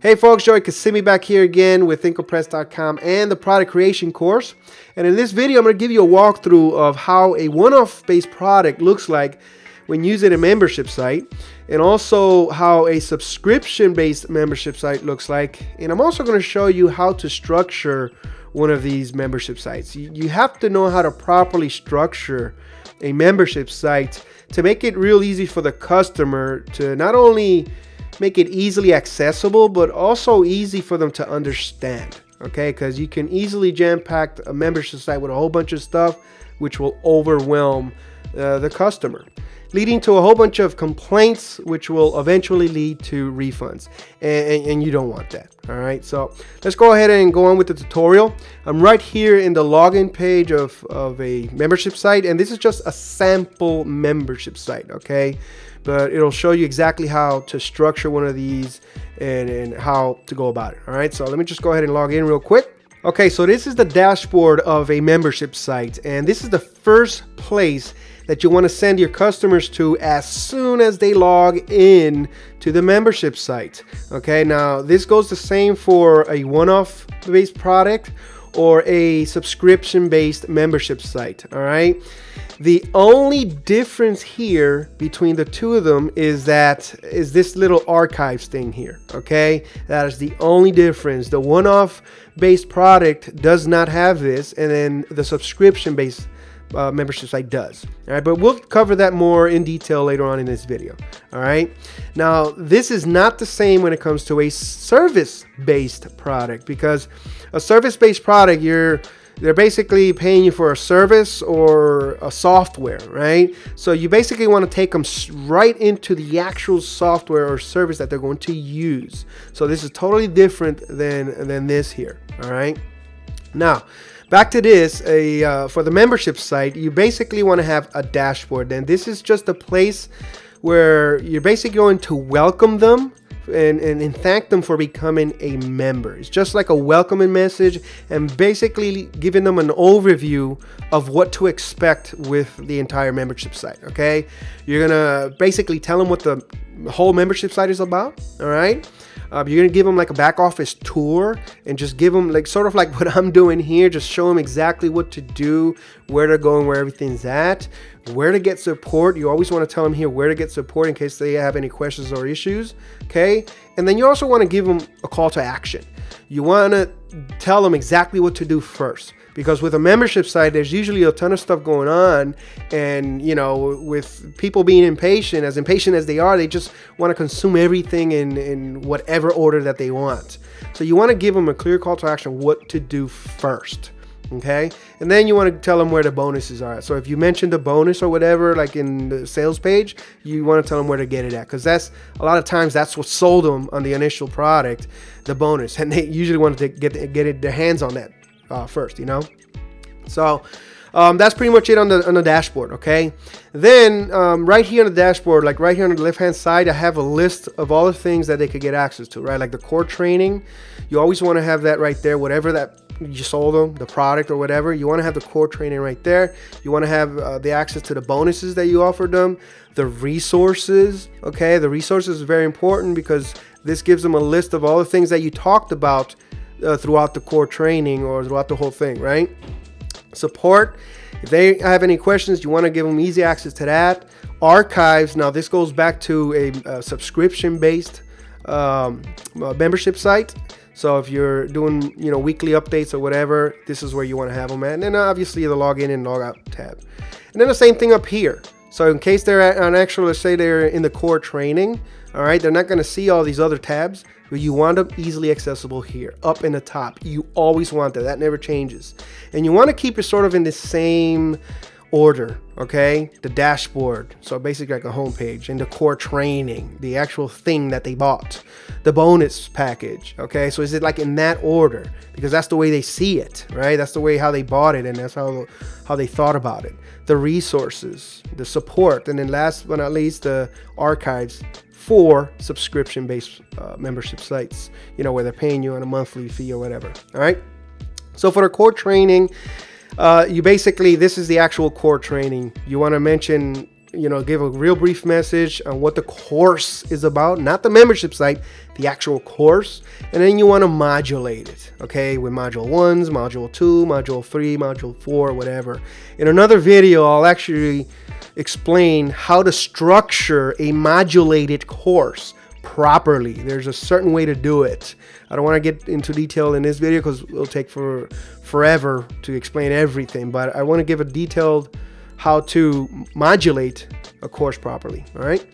Hey folks, Joey Kissimmee back here again with ThinkoPress.com and the product creation course. And in this video, I'm going to give you a walkthrough of how a one-off based product looks like when using a membership site, and also how a subscription based membership site looks like. And I'm also going to show you how to structure one of these membership sites. You have to know how to properly structure a membership site to make it real easy for the customer to not only make it easily accessible, but also easy for them to understand. Okay, because you can easily jam-pack a membership site with a whole bunch of stuff which will overwhelm the customer, leading to a whole bunch of complaints which will eventually lead to refunds, and you don't want that. All right, so let's go ahead and go on with the tutorial. I'm right here in the login page of a membership site, and this is just a sample membership site, okay? But it'll show you exactly how to structure one of these and how to go about it. All right, so let me just go ahead and log in real quick. Okay, so this is the dashboard of a membership site, and this is the first place that you want to send your customers to as soon as they log in to the membership site. Okay, now this goes the same for a one-off based product or a subscription based membership site. All right, the only difference here between the two of them is this little archives thing here. Okay, that is the only difference. The one-off based product does not have this, and then the subscription based membership site does. All right, but we'll cover that more in detail later on in this video. All right, now this is not the same when it comes to a service-based product, because a service-based product, they're basically paying you for a service or a software, right? So you basically want to take them right into the actual software or service that they're going to use. So this is totally different than this here. All right, now back to this, for the membership site, you basically want to have a dashboard. And this is just a place where you're basically going to welcome them and thank them for becoming a member. It's just like a welcoming message, and basically giving them an overview of what to expect with the entire membership site. Okay, you're gonna basically tell them what the whole membership site is about. All right, you're gonna give them like a back office tour and just give them like sort of like what I'm doing here, just show them exactly what to do, where they're going, where everything's at, where to get support. You always want to tell them here where to get support in case they have any questions or issues. Okay, and then you also want to give them a call to action. You want to tell them exactly what to do first, because with a membership site, there's usually a ton of stuff going on, and you know, with people being impatient as they are, they just want to consume everything in whatever order that they want. So you want to give them a clear call to action, what to do first. Okay, and then you want to tell them where the bonuses are. So if you mentioned a bonus or whatever, like in the sales page, you want to tell them where to get it at, because that's a lot of times that's what sold them on the initial product, the bonus, and they usually want to get their hands on that first, you know. So that's pretty much it on the dashboard. Okay, then right here on the dashboard, like right here on the left hand side, I have a list of all the things that they could get access to, right? Like the core training, you always want to have that right there. Whatever that you sold them, the product or whatever, you want to have the core training right there. You want to have the access to the bonuses that you offered them, the resources. Okay, the resources is very important because this gives them a list of all the things that you talked about throughout the core training or throughout the whole thing, right? Support, if they have any questions, you want to give them easy access to that. Archives, now this goes back to a subscription based membership site. So if you're doing, you know, weekly updates or whatever, this is where you want to have them at. And then obviously the login and log out tab. And then the same thing up here. So in case they're on actual, let's say they're in the core training, all right, they're not going to see all these other tabs, but you want them easily accessible here, up in the top. You always want that. That never changes. And you want to keep it sort of in the same order, okay? The dashboard, so basically like a home page, and the core training, the actual thing that they bought, the bonus package, okay? So is it like in that order? Because that's the way they see it, right? That's the way how they bought it, and that's how they thought about it. The resources, the support, and then last but not least, the archives for subscription-based membership sites, you know, where they're paying you on a monthly fee or whatever. All right, so for the core training, you basically, this is the actual core training. You want to mention give a real brief message on what the course is about, not the membership site, the actual course. And then you want to modulate it, okay, with module 1, module 2, module 3, module 4, whatever. In another video, I'll actually explain how to structure a modulated course properly. There's a certain way to do it. I don't want to get into detail in this video because it'll take forever to explain everything, but I want to give a detailed how to modulate a course properly, all right,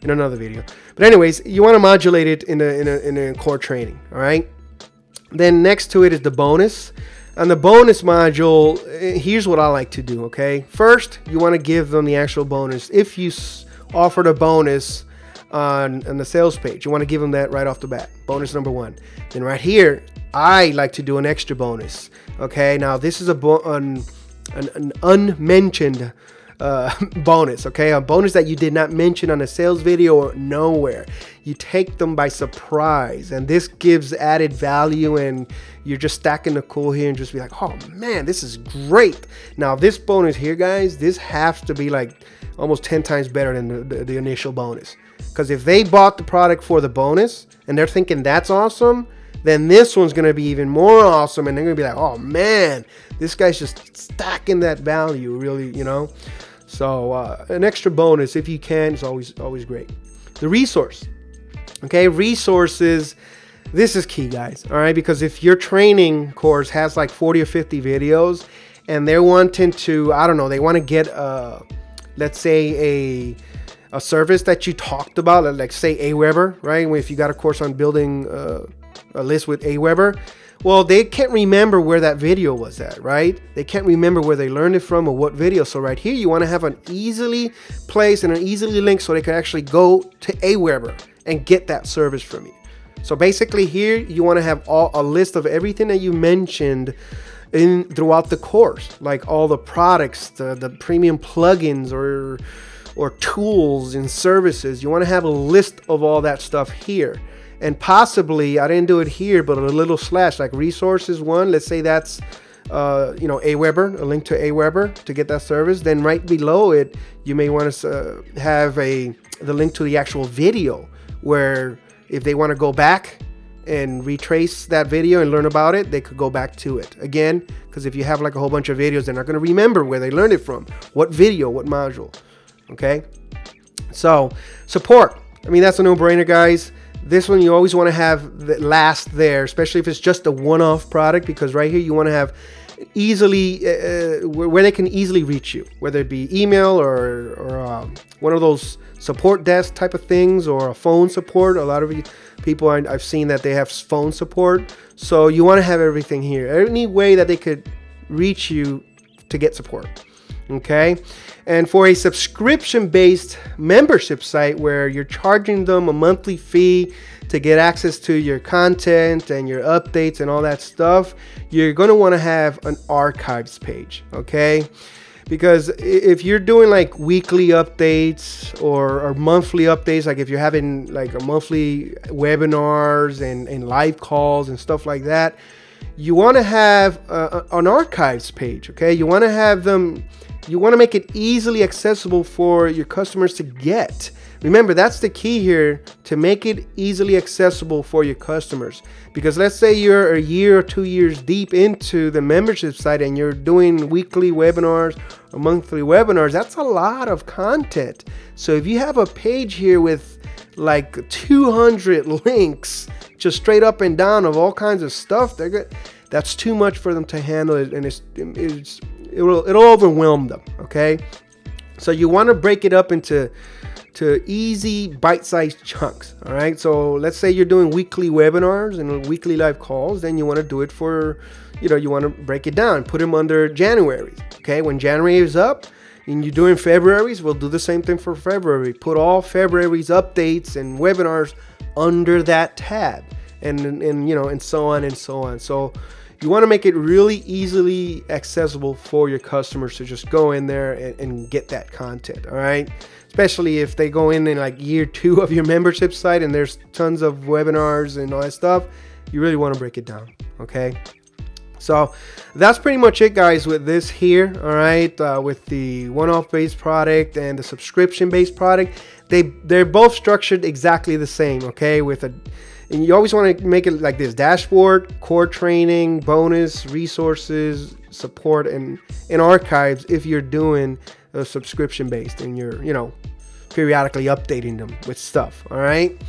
in another video. But anyways, you want to modulate it in a core training, all right. Then next to it is the bonus. On the bonus module, here's what I like to do, okay. First, you want to give them the actual bonus. If you offered a bonus on the sales page, you want to give them that right off the bat, bonus number 1. Then right here, I like to do an extra bonus, okay. Now this is an unmentioned bonus, okay, a bonus that you did not mention on a sales video or nowhere. You take them by surprise, and this gives added value, and you're just stacking the cool here and just be like, oh man, this is great. Now this bonus here, guys, this has to be like almost 10 times better than the initial bonus, because if they bought the product for the bonus and they're thinking that's awesome, then this one's going to be even more awesome, and they're going to be like, oh man, this guy's just stacking that value, really, So an extra bonus, if you can, is always great. The resource, okay, resources, this is key, guys, all right, because if your training course has like 40 or 50 videos and they're wanting to, I don't know, they want to get, let's say a service that you talked about, like say Aweber, right? If you got a course on building a list with Aweber, well, they can't remember where that video was at, right? They can't remember where they learned it from or what video. So right here, you want to have an easily placed and an easily linked so they can actually go to Aweber and get that service from you. So basically here, you want to have a list of everything that you mentioned throughout the course, like all the products, the premium plugins or tools and services. You want to have a list of all that stuff here. And possibly, I didn't do it here, but a little slash, like resources 1, let's say that's, Aweber, a link to Aweber to get that service. Then right below it, you may want to have the link to the actual video, where if they want to go back and retrace that video and learn about it, they could go back to it. Again, because if you have like a whole bunch of videos, they're not going to remember where they learned it from, what video, what module, okay? So, support. I mean, that's a no-brainer, guys. This one you always want to have the last there, especially if it's just a one-off product, because right here you want to have easily where they can easily reach you, whether it be email or one of those support desk type of things, or a phone support. A lot of people I've seen that they have phone support, so you want to have everything here, any way that they could reach you to get support. Okay, and for a subscription-based membership site where you're charging them a monthly fee to get access to your content and your updates and all that stuff, you're going to want to have an archives page, okay? Because if you're doing like weekly updates or monthly updates, like if you're having like a monthly webinars and live calls and stuff like that, you want to have an archives page, okay? You want to have them, you want to make it easily accessible for your customers to get. Remember, that's the key here, to make it easily accessible for your customers. Because let's say you're a year or 2 years deep into the membership site and you're doing weekly webinars or monthly webinars, that's a lot of content. So if you have a page here with like 200 links just straight up and down of all kinds of stuff, they're good. That's too much for them to handle, and it'll overwhelm them, okay? So you want to break it up into easy bite-sized chunks, all right? So let's say you're doing weekly webinars and weekly live calls, then you want to do it for, you want to break it down, put them under January, okay? When January is up and you're doing February's, we'll do the same thing for February. Put all February's updates and webinars under that tab, and so on and so on. So you want to make it really easily accessible for your customers to just go in there and get that content, all right? Especially if they go in like year 2 of your membership site and there's tons of webinars and all that stuff, you really want to break it down, okay? So that's pretty much it, guys, with this here. All right, with the one-off based product and the subscription based product, they're both structured exactly the same. Okay, and you always want to make it like this: dashboard, core training, bonus, resources, support, and archives if you're doing a subscription based and you're, you know, periodically updating them with stuff. All right.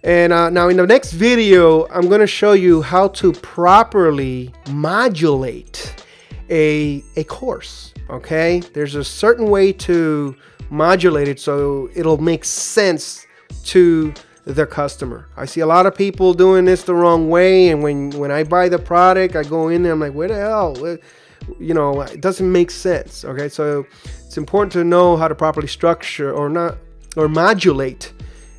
And now in the next video, I'm going to show you how to properly modulate a course. Okay, there's a certain way to modulate it so it'll make sense to the customer. I see a lot of people doing this the wrong way, and when I buy the product, I go in there, I'm like, where the hell? You know, it doesn't make sense. Okay, so it's important to know how to properly structure or modulate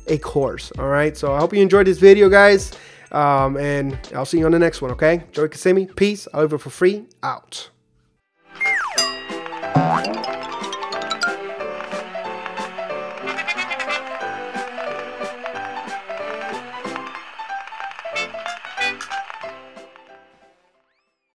a course. All right, so I hope you enjoyed this video, guys, and I'll see you on the next one. Okay, Joey Kissimmee, peace. I'll leave it for free. Out.